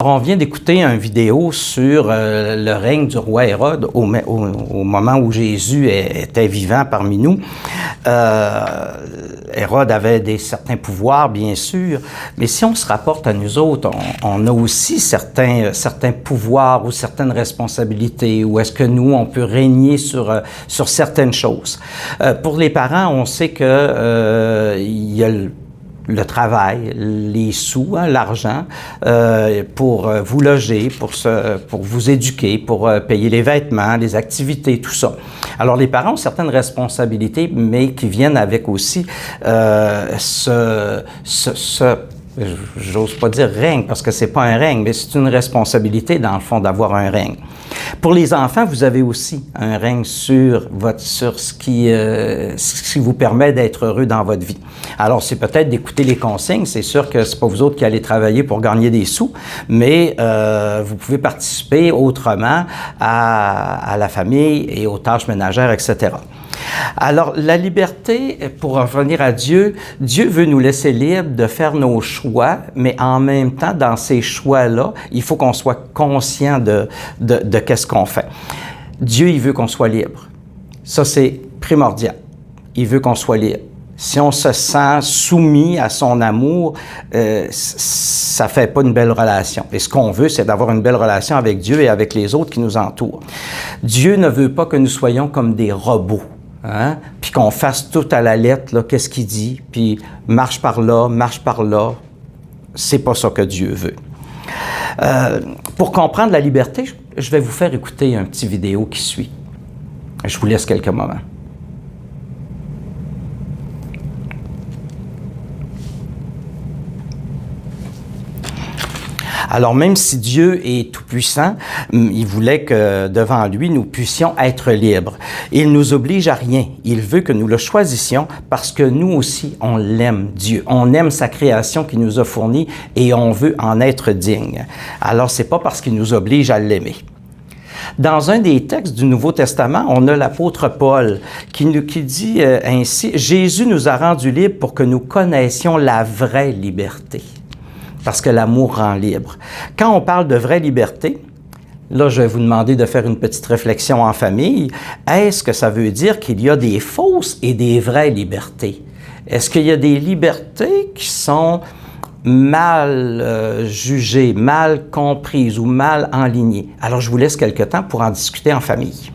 Alors, on vient d'écouter une vidéo sur le règne du roi Hérode au moment où Jésus était vivant parmi nous. Hérode avait certains pouvoirs, bien sûr, mais si on se rapporte à nous autres, on a aussi certains pouvoirs ou certaines responsabilités, ou est-ce que nous, on peut régner sur certaines choses. Pour les parents, on sait que il y a le travail, les sous, hein, l'argent, pour vous loger, pour vous éduquer, pour payer les vêtements, les activités, tout ça. Alors, les parents ont certaines responsabilités, mais qui viennent avec aussi j'ose pas dire règne, parce que c'est pas un règne, mais c'est une responsabilité, dans le fond, d'avoir un règne. Pour les enfants, vous avez aussi un règne sur ce qui vous permet d'être heureux dans votre vie. Alors, c'est peut-être d'écouter les consignes. C'est sûr que c'est pas vous autres qui allez travailler pour gagner des sous, mais vous pouvez participer autrement à la famille et aux tâches ménagères, etc. Alors, la liberté, pour revenir à Dieu, Dieu veut nous laisser libres de faire nos choix, mais en même temps, dans ces choix-là, il faut qu'on soit conscient de qu'est-ce qu'on fait. Dieu, il veut qu'on soit libre. Ça, c'est primordial. Il veut qu'on soit libre. Si on se sent soumis à son amour, ça fait pas une belle relation. Et ce qu'on veut, c'est d'avoir une belle relation avec Dieu et avec les autres qui nous entourent. Dieu ne veut pas que nous soyons comme des robots. Hein? Puis qu'on fasse tout à la lettre, là, qu'est-ce qu'il dit, puis marche par là, marche par là. C'est pas ça que Dieu veut. Pour comprendre la liberté, je vais vous faire écouter un petit vidéo qui suit. Je vous laisse quelques moments. Alors, même si Dieu est tout-puissant, il voulait que devant lui, nous puissions être libres. Il nous oblige à rien. Il veut que nous le choisissions parce que nous aussi, on l'aime, Dieu. On aime sa création qu'il nous a fournie et on veut en être digne. Alors, c'est pas parce qu'il nous oblige à l'aimer. Dans un des textes du Nouveau Testament, on a l'apôtre Paul qui dit ainsi « Jésus nous a rendus libres pour que nous connaissions la vraie liberté. » Parce que l'amour rend libre. Quand on parle de vraie liberté, là, je vais vous demander de faire une petite réflexion en famille. Est-ce que ça veut dire qu'il y a des fausses et des vraies libertés? Est-ce qu'il y a des libertés qui sont mal jugées, mal comprises ou mal enlignées? Alors, je vous laisse quelque temps pour en discuter en famille.